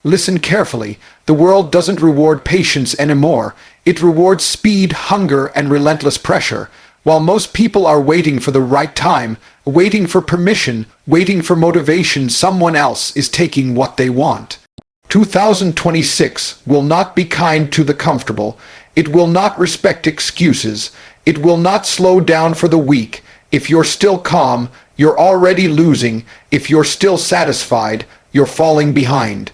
Listen carefully. The world doesn't reward patience anymore. It rewards speed, hunger, and relentless pressure. While most people are waiting for the right time, waiting for permission, waiting for motivation, someone else is taking what they want. 2026 will not be kind to the comfortable. It will not respect excuses. It will not slow down for the weak. If you're still calm, you're already losing. If you're still satisfied, you're falling behind.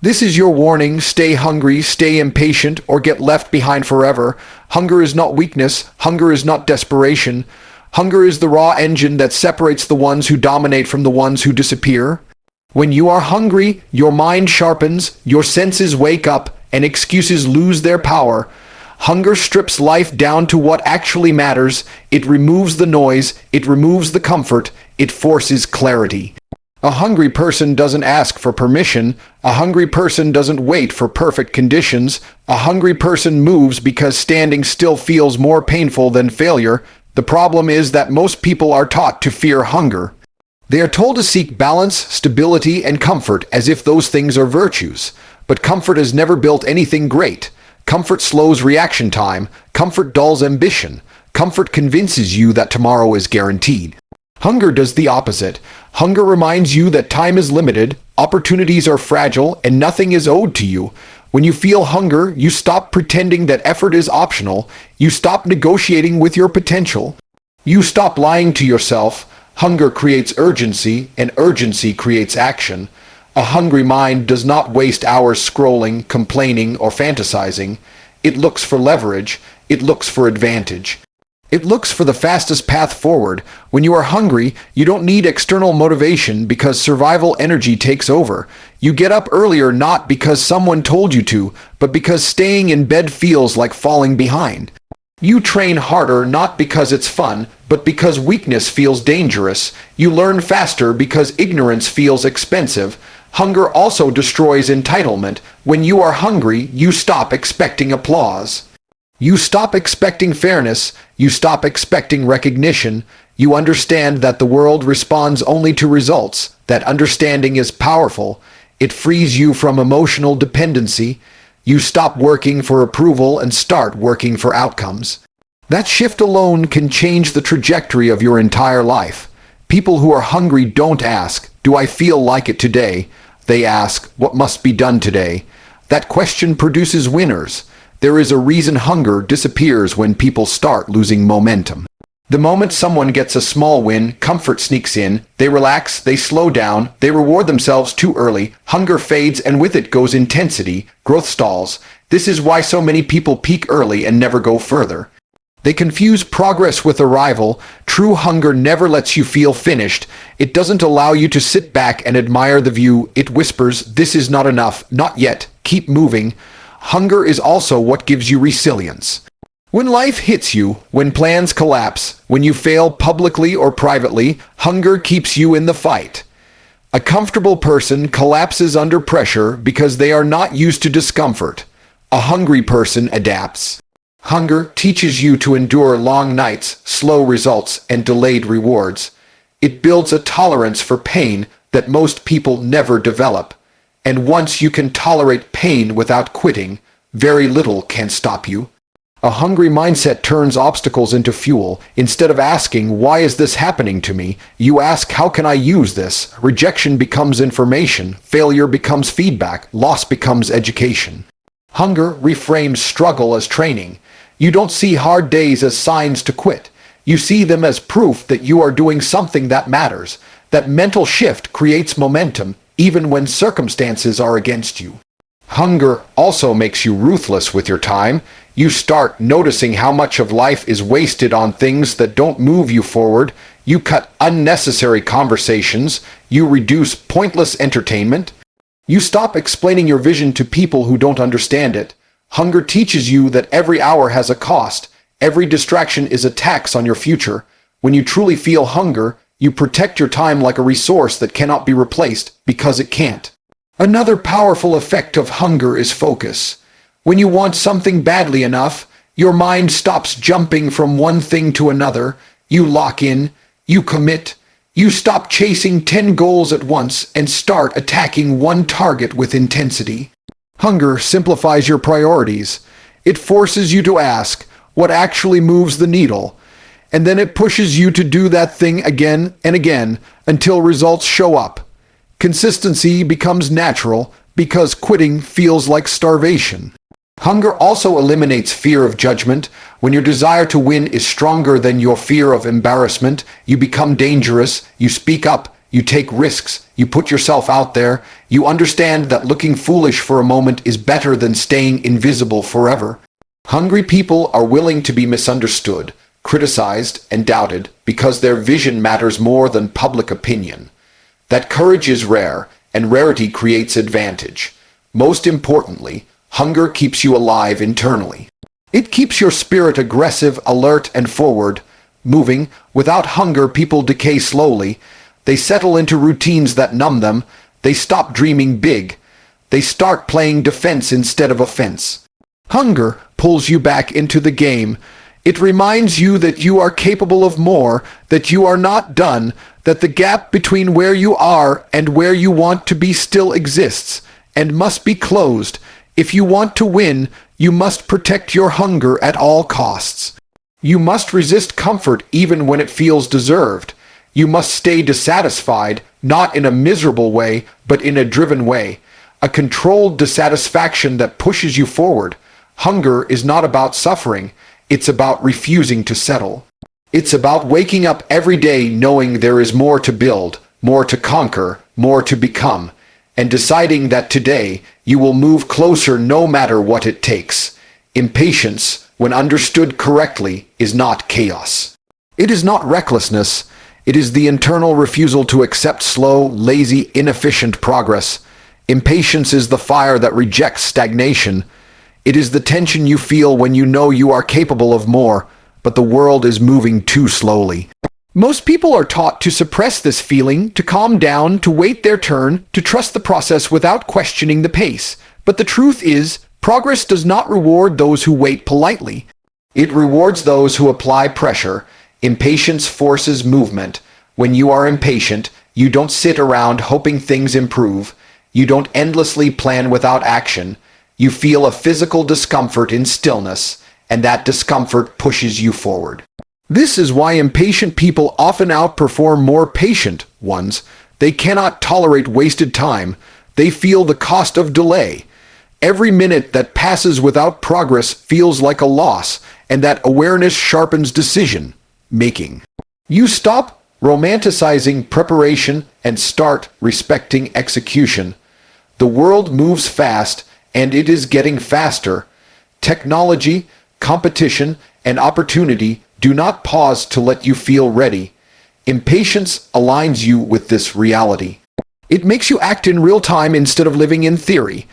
This is your warning. Stay hungry, stay impatient, or get left behind forever. Hunger is not weakness. Hunger is not desperation. Hunger is the raw engine that separates the ones who dominate from the ones who disappear. When you are hungry, your mind sharpens, your senses wake up, and excuses lose their power. Hunger strips life down to what actually matters. It removes the noise, it removes the comfort, it forces clarity. A hungry person doesn't ask for permission. A hungry person doesn't wait for perfect conditions. A hungry person moves because standing still feels more painful than failure. The problem is that most people are taught to fear hunger. They are told to seek balance, stability, and comfort as if those things are virtues. But comfort has never built anything great. Comfort slows reaction time. Comfort dulls ambition. Comfort convinces you that tomorrow is guaranteed. Hunger does the opposite. Hunger reminds you that time is limited, opportunities are fragile, and nothing is owed to you. When you feel hunger, you stop pretending that effort is optional. You stop negotiating with your potential. You stop lying to yourself. Hunger creates urgency, and urgency creates action. A hungry mind does not waste hours scrolling, complaining, or fantasizing. It looks for leverage. It looks for advantage. It looks for the fastest path forward. When you are hungry, you don't need external motivation because survival energy takes over. You get up earlier not because someone told you to, but because staying in bed feels like falling behind. You train harder not because it's fun, but because weakness feels dangerous. You learn faster because ignorance feels expensive. Hunger also destroys entitlement. When you are hungry, you stop expecting applause. You stop expecting fairness. You stop expecting recognition. You understand that the world responds only to results. That understanding is powerful. It frees you from emotional dependency. You stop working for approval and start working for outcomes. That shift alone can change the trajectory of your entire life. People who are hungry don't ask, "Do I feel like it today?" They ask, "What must be done today?" That question produces winners. There is a reason hunger disappears when people start losing momentum. The moment someone gets a small win, comfort sneaks in, they relax, they slow down, they reward themselves too early, hunger fades and with it goes intensity, growth stalls. This is why so many people peak early and never go further. They confuse progress with arrival. True hunger never lets you feel finished. It doesn't allow you to sit back and admire the view. It whispers, "This is not enough, not yet, keep moving." Hunger is also what gives you resilience. When life hits you, when plans collapse, when you fail publicly or privately, hunger keeps you in the fight. A comfortable person collapses under pressure because they are not used to discomfort. A hungry person adapts. Hunger teaches you to endure long nights, slow results, and delayed rewards. It builds a tolerance for pain that most people never develop. And once you can tolerate pain without quitting, very little can stop you. A hungry mindset turns obstacles into fuel. Instead of asking, "Why is this happening to me?" you ask, "How can I use this?" Rejection becomes information. Failure becomes feedback. Loss becomes education. Hunger reframes struggle as training. You don't see hard days as signs to quit. You see them as proof that you are doing something that matters. That mental shift creates momentum, even when circumstances are against you. Hunger also makes you ruthless with your time. You start noticing how much of life is wasted on things that don't move you forward. You cut unnecessary conversations. You reduce pointless entertainment. You stop explaining your vision to people who don't understand it. Hunger teaches you that every hour has a cost. Every distraction is a tax on your future. When you truly feel hunger, you protect your time like a resource that cannot be replaced because it can't. Another powerful effect of hunger is focus. When you want something badly enough, your mind stops jumping from one thing to another. You lock in, you commit, You stop chasing 10 goals at once and start attacking one target with intensity. Hunger simplifies your priorities. It forces you to ask what actually moves the needle, and then it pushes you to do that thing again and again until results show up. Consistency becomes natural because quitting feels like starvation. Hunger also eliminates fear of judgment. When your desire to win is stronger than your fear of embarrassment, you become dangerous, you speak up, you take risks, you put yourself out there, you understand that looking foolish for a moment is better than staying invisible forever. Hungry people are willing to be misunderstood, criticized, and doubted because their vision matters more than public opinion. That courage is rare, and rarity creates advantage. Most importantly, hunger keeps you alive internally. It keeps your spirit aggressive, alert, and forward, moving. Without hunger, people decay slowly. They settle into routines that numb them. They stop dreaming big. They start playing defense instead of offense. Hunger pulls you back into the game. It reminds you that you are capable of more, that you are not done, that the gap between where you are and where you want to be still exists, and must be closed. If you want to win, you must protect your hunger at all costs. You must resist comfort even when it feels deserved. You must stay dissatisfied, not in a miserable way, but in a driven way. A controlled dissatisfaction that pushes you forward. Hunger is not about suffering. It's about refusing to settle. It's about waking up every day knowing there is more to build, more to conquer, more to become, and deciding that today you will move closer no matter what it takes. Impatience, when understood correctly, is not chaos. It is not recklessness. It is the internal refusal to accept slow, lazy, inefficient progress. Impatience is the fire that rejects stagnation. It is the tension you feel when you know you are capable of more, but the world is moving too slowly. Most people are taught to suppress this feeling, to calm down, to wait their turn, to trust the process without questioning the pace. But the truth is, progress does not reward those who wait politely. It rewards those who apply pressure. Impatience forces movement. When you are impatient, you don't sit around hoping things improve. You don't endlessly plan without action. You feel a physical discomfort in stillness, and that discomfort pushes you forward. This is why impatient people often outperform more patient ones. They cannot tolerate wasted time. They feel the cost of delay. Every minute that passes without progress feels like a loss, and that awareness sharpens decision making. You stop romanticizing preparation and start respecting execution. The world moves fast, and it is getting faster. Technology, competition, and opportunity do not pause to let you feel ready. Impatience aligns you with this reality. It makes you act in real time instead of living in theory.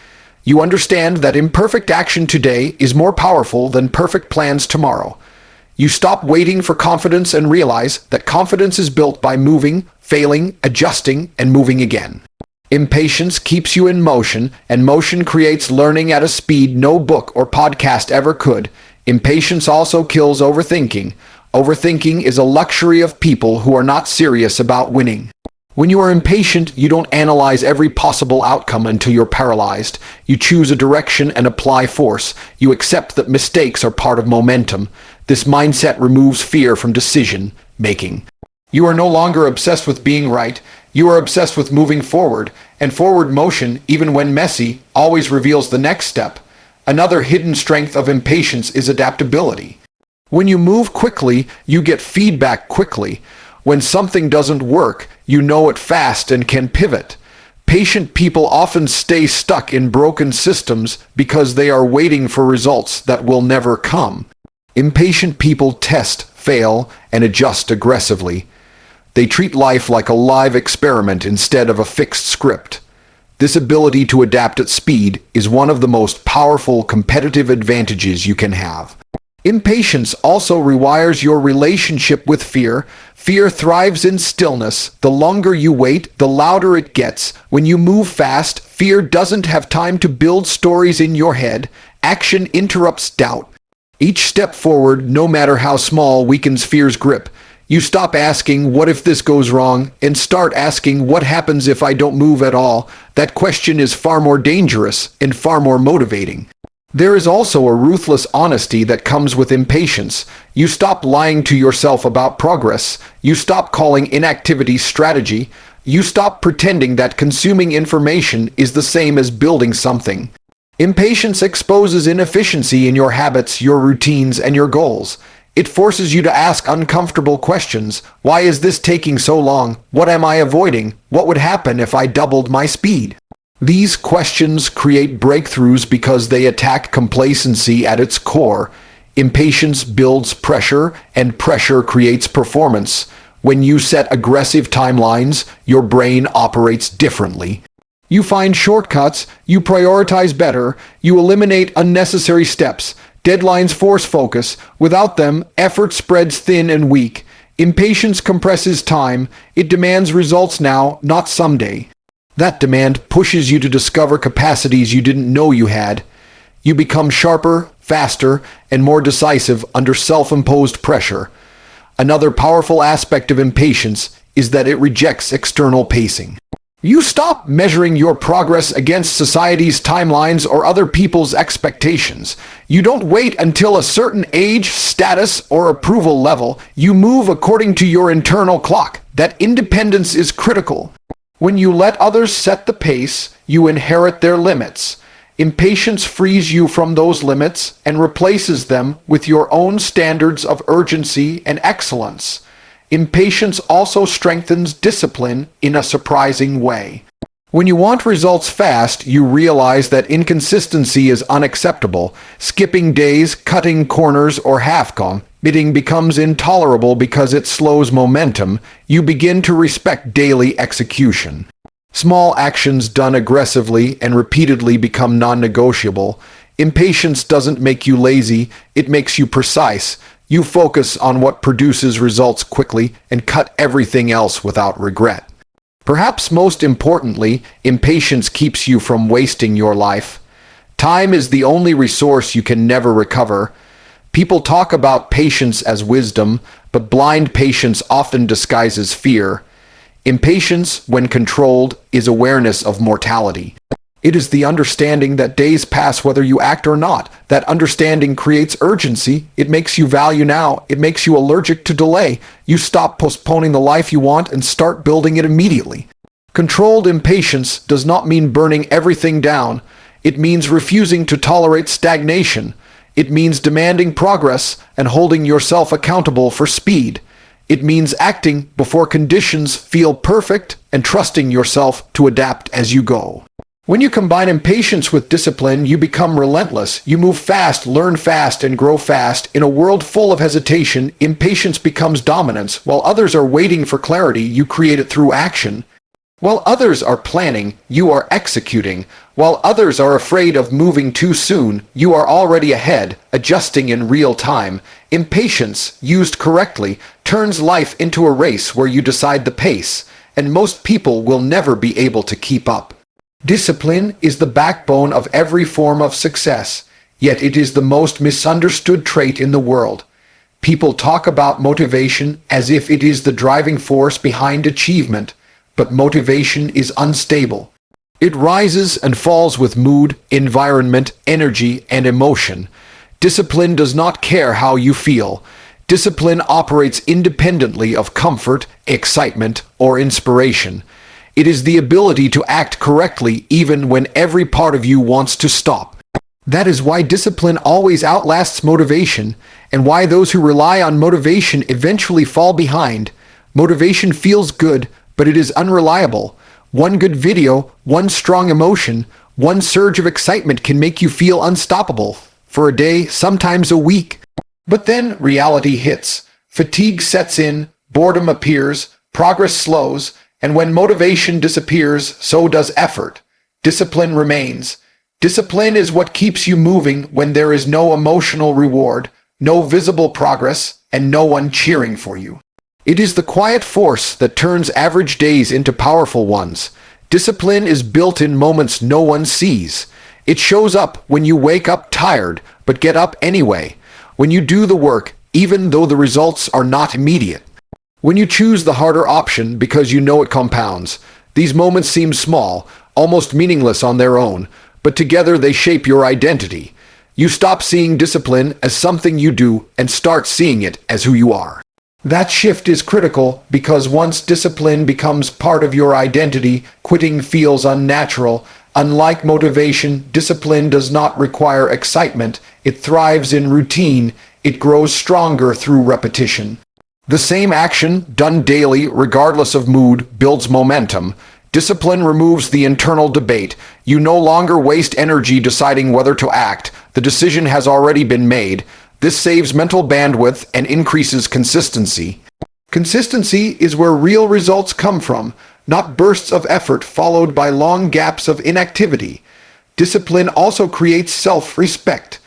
You understand that imperfect action today is more powerful than perfect plans tomorrow. You stop waiting for confidence and realize that confidence is built by moving, failing, adjusting, and moving again. Impatience keeps you in motion, and motion creates learning at a speed no book or podcast ever could. Impatience also kills overthinking. Overthinking is a luxury of people who are not serious about winning. When you are impatient, you don't analyze every possible outcome until you're paralyzed. You choose a direction and apply force. You accept that mistakes are part of momentum. This mindset removes fear from decision making. You are no longer obsessed with being right. You are obsessed with moving forward, and forward motion, even when messy, always reveals the next step. Another hidden strength of impatience is adaptability. When you move quickly, you get feedback quickly. When something doesn't work, you know it fast and can pivot. Patient people often stay stuck in broken systems because they are waiting for results that will never come. Impatient people test, fail, and adjust aggressively. They treat life like a live experiment instead of a fixed script. This ability to adapt at speed is one of the most powerful competitive advantages you can have. Impatience also rewires your relationship with fear. Fear thrives in stillness. The longer you wait, the louder it gets. When you move fast, fear doesn't have time to build stories in your head. Action interrupts doubt. Each step forward, no matter how small, weakens fear's grip. You stop asking, what if this goes wrong, and start asking, what happens if I don't move at all? That question is far more dangerous and far more motivating. There is also a ruthless honesty that comes with impatience. You stop lying to yourself about progress. You stop calling inactivity strategy. You stop pretending that consuming information is the same as building something. Impatience exposes inefficiency in your habits, your routines, and your goals. It forces you to ask uncomfortable questions. Why is this taking so long? What am I avoiding? What would happen if I doubled my speed? These questions create breakthroughs because they attack complacency at its core. Impatience builds pressure, and pressure creates performance. When you set aggressive timelines, your brain operates differently. You find shortcuts, you prioritize better, you eliminate unnecessary steps. Deadlines force focus. Without them, effort spreads thin and weak. Impatience compresses time. It demands results now, not someday. That demand pushes you to discover capacities you didn't know you had. You become sharper, faster, and more decisive under self-imposed pressure. Another powerful aspect of impatience is that it rejects external pacing. You stop measuring your progress against society's timelines or other people's expectations. You don't wait until a certain age, status, or approval level. You move according to your internal clock. That independence is critical. When you let others set the pace, you inherit their limits. Impatience frees you from those limits and replaces them with your own standards of urgency and excellence. Impatience also strengthens discipline in a surprising way. When you want results fast, you realize that inconsistency is unacceptable. Skipping days, cutting corners, or half-committing becomes intolerable because it slows momentum. You begin to respect daily execution. Small actions done aggressively and repeatedly become non-negotiable. Impatience doesn't make you lazy, it makes you precise. You focus on what produces results quickly and cut everything else without regret. Perhaps most importantly, impatience keeps you from wasting your life. Time is the only resource you can never recover. People talk about patience as wisdom, but blind patience often disguises fear. Impatience, when controlled, is awareness of mortality. It is the understanding that days pass whether you act or not. That understanding creates urgency. It makes you value now. It makes you allergic to delay. You stop postponing the life you want and start building it immediately. Controlled impatience does not mean burning everything down. It means refusing to tolerate stagnation. It means demanding progress and holding yourself accountable for speed. It means acting before conditions feel perfect and trusting yourself to adapt as you go. When you combine impatience with discipline, you become relentless. You move fast, learn fast, and grow fast. In a world full of hesitation, impatience becomes dominance. While others are waiting for clarity, you create it through action. While others are planning, you are executing. While others are afraid of moving too soon, you are already ahead, adjusting in real time. Impatience, used correctly, turns life into a race where you decide the pace, and most people will never be able to keep up. Discipline is the backbone of every form of success, yet it is the most misunderstood trait in the world. People talk about motivation as if it is the driving force behind achievement, but motivation is unstable. It rises and falls with mood, environment, energy, and emotion. Discipline does not care how you feel. Discipline operates independently of comfort, excitement, or inspiration. It is the ability to act correctly even when every part of you wants to stop. That is why discipline always outlasts motivation, and why those who rely on motivation eventually fall behind. Motivation feels good, but it is unreliable. One good video, one strong emotion, one surge of excitement can make you feel unstoppable for a day, sometimes a week. But then reality hits. Fatigue sets in, boredom appears, progress slows, and when motivation disappears, so does effort. Discipline remains. Discipline is what keeps you moving when there is no emotional reward, no visible progress, and no one cheering for you. It is the quiet force that turns average days into powerful ones. Discipline is built in moments no one sees. It shows up when you wake up tired, but get up anyway. When you do the work, even though the results are not immediate. When you choose the harder option because you know it compounds, these moments seem small, almost meaningless on their own, but together they shape your identity. You stop seeing discipline as something you do and start seeing it as who you are. That shift is critical because once discipline becomes part of your identity, quitting feels unnatural. Unlike motivation, discipline does not require excitement. It thrives in routine. It grows stronger through repetition. The same action, done daily, regardless of mood, builds momentum. Discipline removes the internal debate. You no longer waste energy deciding whether to act. The decision has already been made. This saves mental bandwidth and increases consistency. Consistency is where real results come from, not bursts of effort followed by long gaps of inactivity. Discipline also creates self-respect.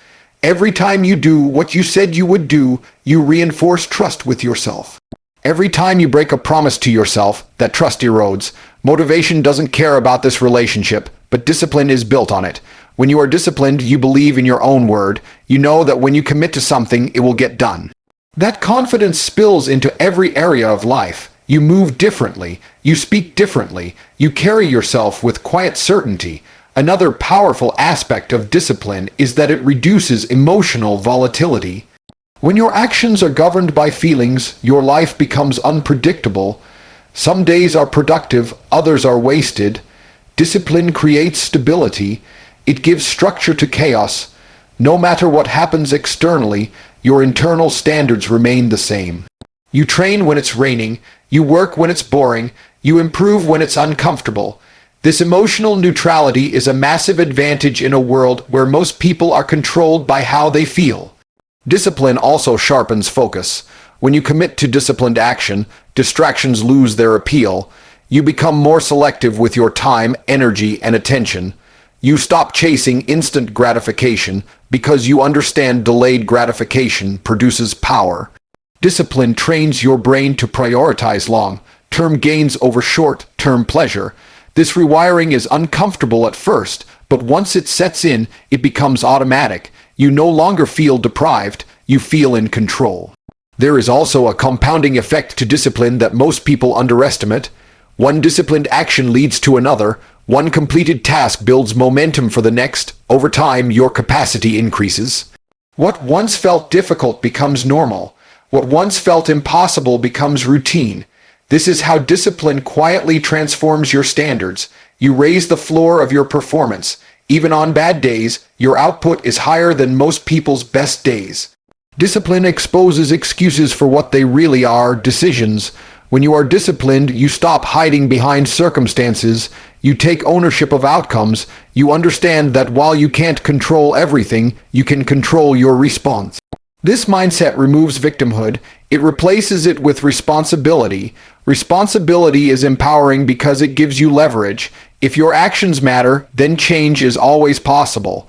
Every time you do what you said you would do, you reinforce trust with yourself. Every time you break a promise to yourself, that trust erodes. Motivation doesn't care about this relationship, but discipline is built on it. When you are disciplined, you believe in your own word. You know that when you commit to something, it will get done. That confidence spills into every area of life. You move differently. You speak differently. You carry yourself with quiet certainty. Another powerful aspect of discipline is that it reduces emotional volatility. When your actions are governed by feelings, your life becomes unpredictable. Some days are productive, others are wasted. Discipline creates stability. It gives structure to chaos. No matter what happens externally, your internal standards remain the same. You train when it's raining, you work when it's boring, you improve when it's uncomfortable. This emotional neutrality is a massive advantage in a world where most people are controlled by how they feel. Discipline also sharpens focus. When you commit to disciplined action, distractions lose their appeal. You become more selective with your time, energy, and attention. You stop chasing instant gratification because you understand delayed gratification produces power. Discipline trains your brain to prioritize long-term gains over short-term pleasure. This rewiring is uncomfortable at first, but once it sets in, it becomes automatic. You no longer feel deprived, you feel in control. There is also a compounding effect to discipline that most people underestimate. One disciplined action leads to another. One completed task builds momentum for the next. Over time, your capacity increases. What once felt difficult becomes normal. What once felt impossible becomes routine. This is how discipline quietly transforms your standards. You raise the floor of your performance. Even on bad days, your output is higher than most people's best days. Discipline exposes excuses for what they really are, decisions. When you are disciplined, you stop hiding behind circumstances. You take ownership of outcomes. You understand that while you can't control everything, you can control your response. This mindset removes victimhood. It replaces it with responsibility. Responsibility is empowering because it gives you leverage. If your actions matter, then change is always possible.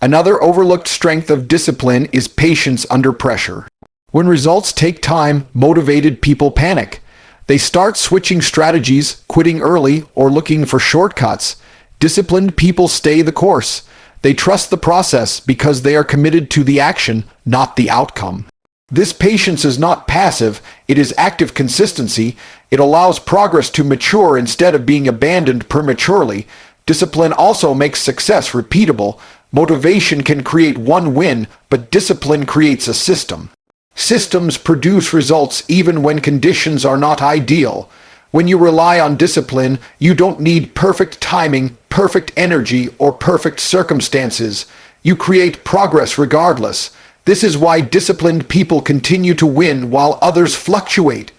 Another overlooked strength of discipline is patience under pressure. When results take time, motivated people panic. They start switching strategies, quitting early, or looking for shortcuts. Disciplined people stay the course. They trust the process because they are committed to the action, not the outcome. This patience is not passive, it is active consistency. It allows progress to mature instead of being abandoned prematurely. Discipline also makes success repeatable. Motivation can create one win, but discipline creates a system. Systems produce results even when conditions are not ideal. When you rely on discipline, you don't need perfect timing, perfect energy, or perfect circumstances. You create progress regardless. This is why disciplined people continue to win while others fluctuate.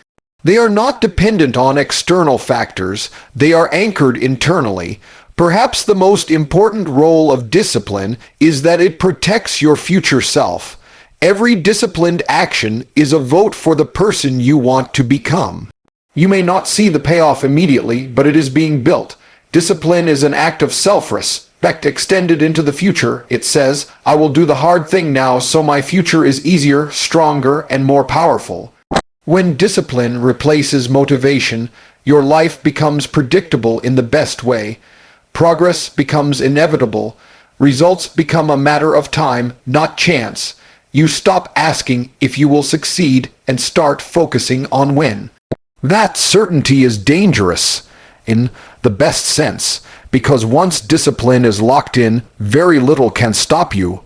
They are not dependent on external factors. They are anchored internally. Perhaps the most important role of discipline is that it protects your future self. Every disciplined action is a vote for the person you want to become. You may not see the payoff immediately, but it is being built. Discipline is an act of self-respect extended into the future. It says, I will do the hard thing now so my future is easier, stronger, and more powerful. When discipline replaces motivation, your life becomes predictable in the best way. Progress becomes inevitable. Results become a matter of time, not chance. You stop asking if you will succeed and start focusing on when. That certainty is dangerous, in the best sense, because once discipline is locked in, very little can stop you.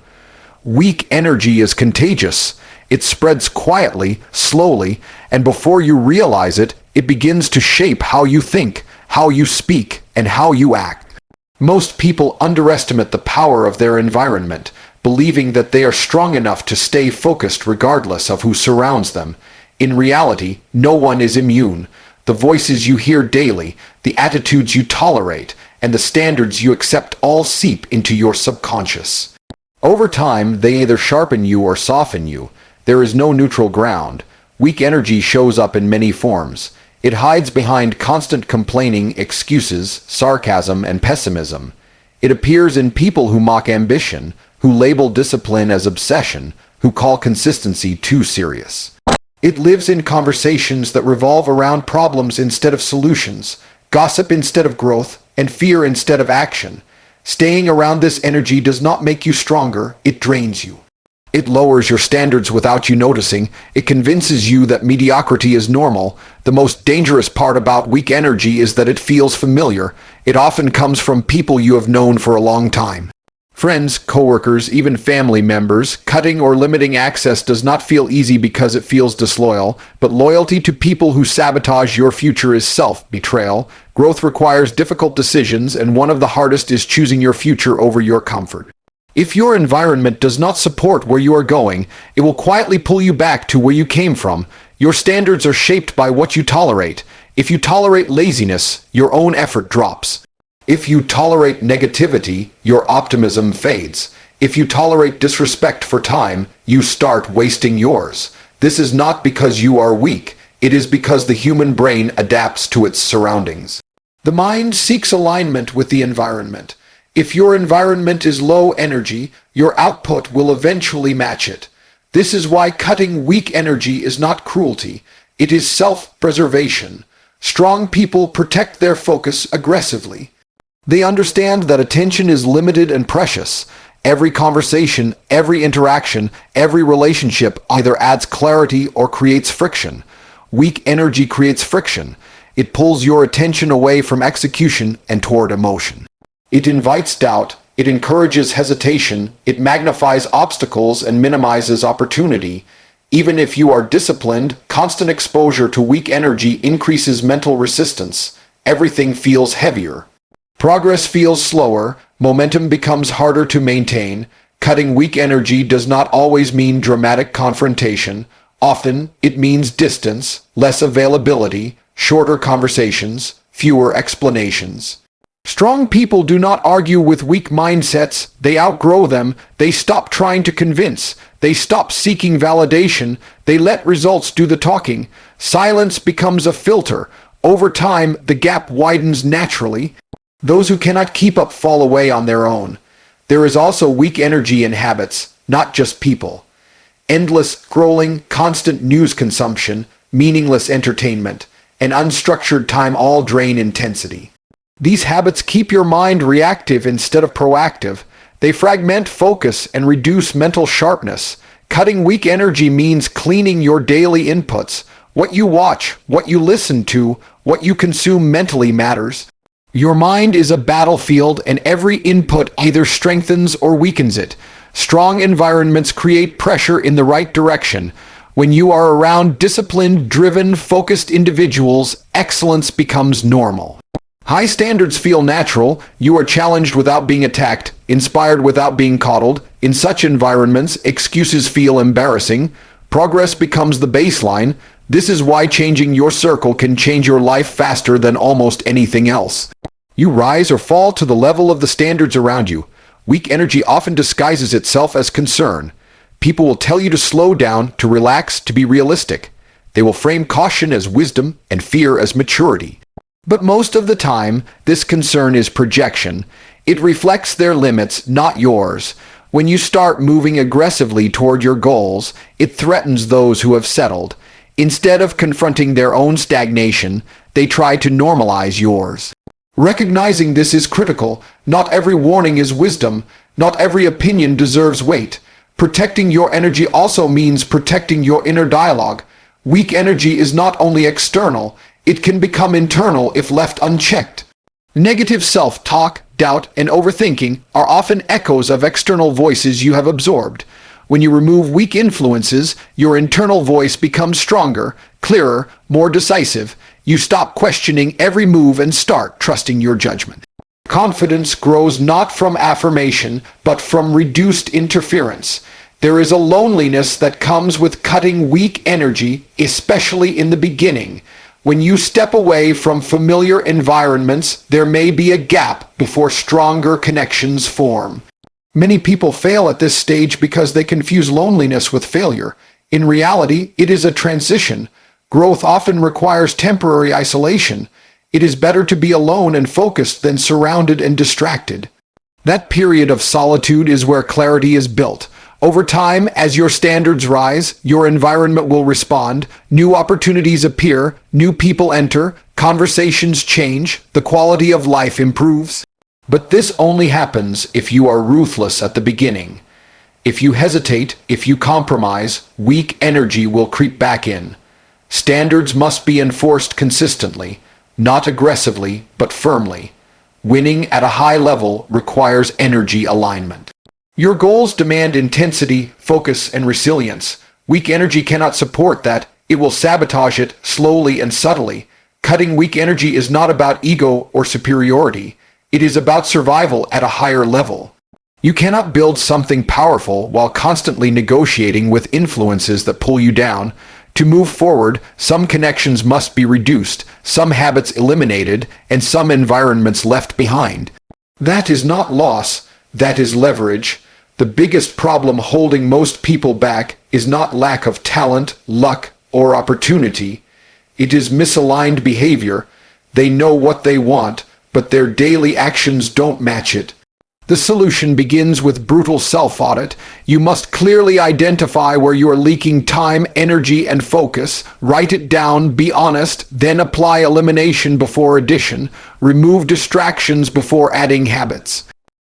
Weak energy is contagious. It spreads quietly, slowly, and before you realize it, it begins to shape how you think, how you speak, and how you act. Most people underestimate the power of their environment, believing that they are strong enough to stay focused regardless of who surrounds them. In reality, no one is immune. The voices you hear daily, the attitudes you tolerate, and the standards you accept all seep into your subconscious. Over time, they either sharpen you or soften you. There is no neutral ground. Weak energy shows up in many forms. It hides behind constant complaining, excuses, sarcasm, and pessimism. It appears in people who mock ambition, who label discipline as obsession, who call consistency too serious. It lives in conversations that revolve around problems instead of solutions, gossip instead of growth, and fear instead of action. Staying around this energy does not make you stronger, it drains you. It lowers your standards without you noticing. It convinces you that mediocrity is normal. The most dangerous part about weak energy is that it feels familiar. It often comes from people you have known for a long time. Friends, coworkers, even family members. Cutting or limiting access does not feel easy because it feels disloyal, but loyalty to people who sabotage your future is self-betrayal. Growth requires difficult decisions, and one of the hardest is choosing your future over your comfort. If your environment does not support where you are going, it will quietly pull you back to where you came from. Your standards are shaped by what you tolerate. If you tolerate laziness, your own effort drops. If you tolerate negativity, your optimism fades. If you tolerate disrespect for time, you start wasting yours. This is not because you are weak. It is because the human brain adapts to its surroundings. The mind seeks alignment with the environment. If your environment is low energy, your output will eventually match it. This is why cutting weak energy is not cruelty. It is self-preservation. Strong people protect their focus aggressively. They understand that attention is limited and precious. Every conversation, every interaction, every relationship either adds clarity or creates friction. Weak energy creates friction. It pulls your attention away from execution and toward emotion. It invites doubt, it encourages hesitation, it magnifies obstacles and minimizes opportunity. Even if you are disciplined, constant exposure to weak energy increases mental resistance. Everything feels heavier. Progress feels slower, momentum becomes harder to maintain. Cutting weak energy does not always mean dramatic confrontation. Often, it means distance, less availability, shorter conversations, fewer explanations. Strong people do not argue with weak mindsets. They outgrow them. They stop trying to convince. They stop seeking validation. They let results do the talking. Silence becomes a filter. Over time, the gap widens naturally. Those who cannot keep up fall away on their own. There is also weak energy in habits, not just people. Endless scrolling, constant news consumption, meaningless entertainment, and unstructured time all drain intensity. These habits keep your mind reactive instead of proactive. They fragment focus and reduce mental sharpness. Cutting weak energy means cleaning your daily inputs. What you watch, what you listen to, what you consume mentally matters. Your mind is a battlefield, and every input either strengthens or weakens it. Strong environments create pressure in the right direction. When you are around disciplined, driven, focused individuals, excellence becomes normal. High standards feel natural. You are challenged without being attacked, inspired without being coddled. In such environments, excuses feel embarrassing. Progress becomes the baseline. This is why changing your circle can change your life faster than almost anything else. You rise or fall to the level of the standards around you. Weak energy often disguises itself as concern. People will tell you to slow down, to relax, to be realistic. They will frame caution as wisdom and fear as maturity. But most of the time, this concern is projection. It reflects their limits, not yours. When you start moving aggressively toward your goals, it threatens those who have settled. Instead of confronting their own stagnation, they try to normalize yours. Recognizing this is critical. Not every warning is wisdom. Not every opinion deserves weight. Protecting your energy also means protecting your inner dialogue. Weak energy is not only external, it can become internal if left unchecked. Negative self-talk, doubt, and overthinking are often echoes of external voices you have absorbed. When you remove weak influences, your internal voice becomes stronger, clearer, more decisive. You stop questioning every move and start trusting your judgment. Confidence grows not from affirmation, but from reduced interference. There is a loneliness that comes with cutting weak energy, especially in the beginning. When you step away from familiar environments, there may be a gap before stronger connections form. Many people fail at this stage because they confuse loneliness with failure. In reality, it is a transition. Growth often requires temporary isolation. It is better to be alone and focused than surrounded and distracted. That period of solitude is where clarity is built. Over time, as your standards rise, your environment will respond, new opportunities appear, new people enter, conversations change, the quality of life improves. But this only happens if you are ruthless at the beginning. If you hesitate, if you compromise, weak energy will creep back in. Standards must be enforced consistently, not aggressively, but firmly. Winning at a high level requires energy alignment. Your goals demand intensity, focus, and resilience. Weak energy cannot support that. It will sabotage it slowly and subtly. Cutting weak energy is not about ego or superiority. It is about survival at a higher level. You cannot build something powerful while constantly negotiating with influences that pull you down. To move forward, some connections must be reduced, some habits eliminated, and some environments left behind. That is not loss, that is leverage. The biggest problem holding most people back is not lack of talent, luck, or opportunity. It is misaligned behavior. They know what they want, but their daily actions don't match it. The solution begins with brutal self-audit. You must clearly identify where you are leaking time, energy, and focus. Write it down, be honest, then apply elimination before addition. Remove distractions before adding habits.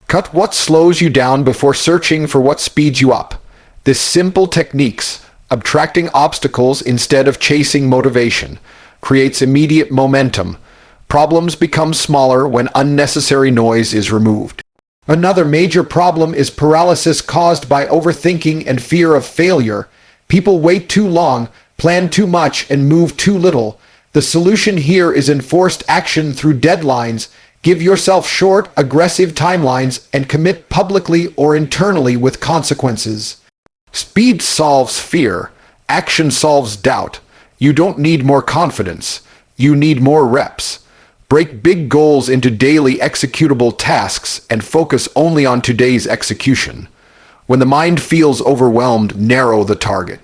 Cut what slows you down before searching for what speeds you up. This simple techniques, subtracting obstacles instead of chasing motivation, creates immediate momentum. Problems become smaller when unnecessary noise is removed. Another major problem is paralysis caused by overthinking and fear of failure. People wait too long, plan too much, and move too little. The solution here is enforced action through deadlines. Give yourself short, aggressive timelines and commit publicly or internally with consequences. Speed solves fear. Action solves doubt. You don't need more confidence. You need more reps. Break big goals into daily executable tasks and focus only on today's execution. When the mind feels overwhelmed, narrow the target.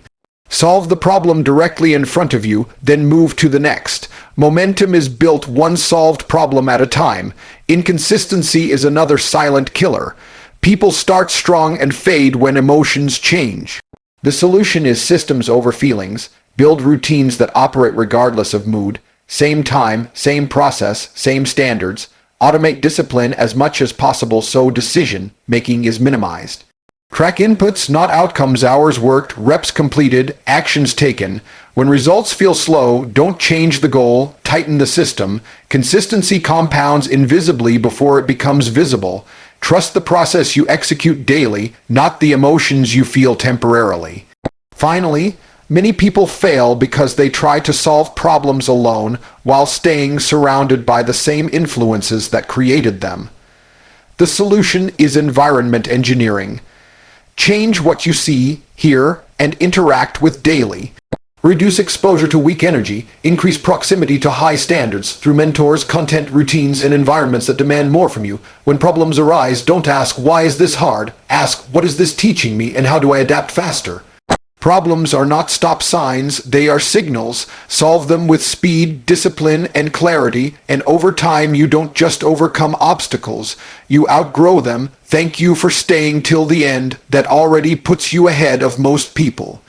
Solve the problem directly in front of you, then move to the next. Momentum is built one solved problem at a time. Inconsistency is another silent killer. People start strong and fade when emotions change. The solution is systems over feelings. Build routines that operate regardless of mood. Same time, same process, same standards. Automate discipline as much as possible so decision-making is minimized. Track inputs, not outcomes, hours worked, reps completed, actions taken. When results feel slow, don't change the goal, tighten the system. Consistency compounds invisibly before it becomes visible. Trust the process you execute daily, not the emotions you feel temporarily. Finally, many people fail because they try to solve problems alone while staying surrounded by the same influences that created them. The solution is environment engineering. Change what you see, hear, and interact with daily. Reduce exposure to weak energy, increase proximity to high standards through mentors, content, routines, and environments that demand more from you. When problems arise, don't ask, "Why is this hard?" Ask, "What is this teaching me, and how do I adapt faster?" Problems are not stop signs, they are signals. Solve them with speed, discipline, and clarity, and over time you don't just overcome obstacles, you outgrow them. Thank you for staying till the end. That already puts you ahead of most people.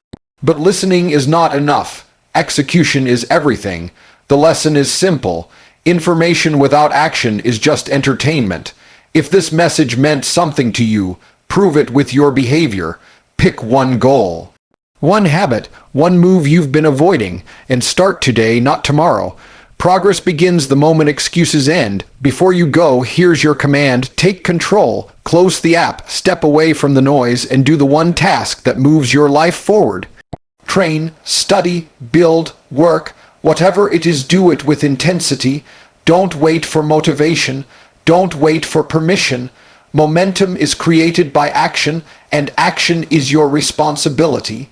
But listening is not enough. Execution is everything. The lesson is simple. Information without action is just entertainment. If this message meant something to you, prove it with your behavior. Pick one goal. One habit, one move you've been avoiding, and start today, not tomorrow. Progress begins the moment excuses end. Before you go, here's your command. Take control. Close the app, step away from the noise, and do the one task that moves your life forward. Train, study, build, work. Whatever it is, do it with intensity. Don't wait for motivation. Don't wait for permission. Momentum is created by action, and action is your responsibility.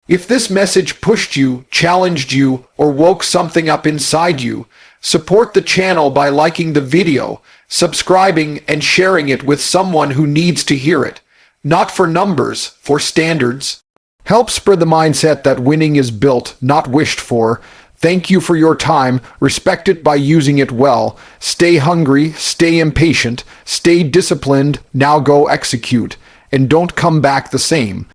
If this message pushed you, challenged you, or woke something up inside you, support the channel by liking the video, subscribing, and sharing it with someone who needs to hear it. Not for numbers, for standards. Help spread the mindset that winning is built, not wished for. Thank you for your time. Respect it by using it well. Stay hungry, stay impatient, stay disciplined. Now go execute. And don't come back the same.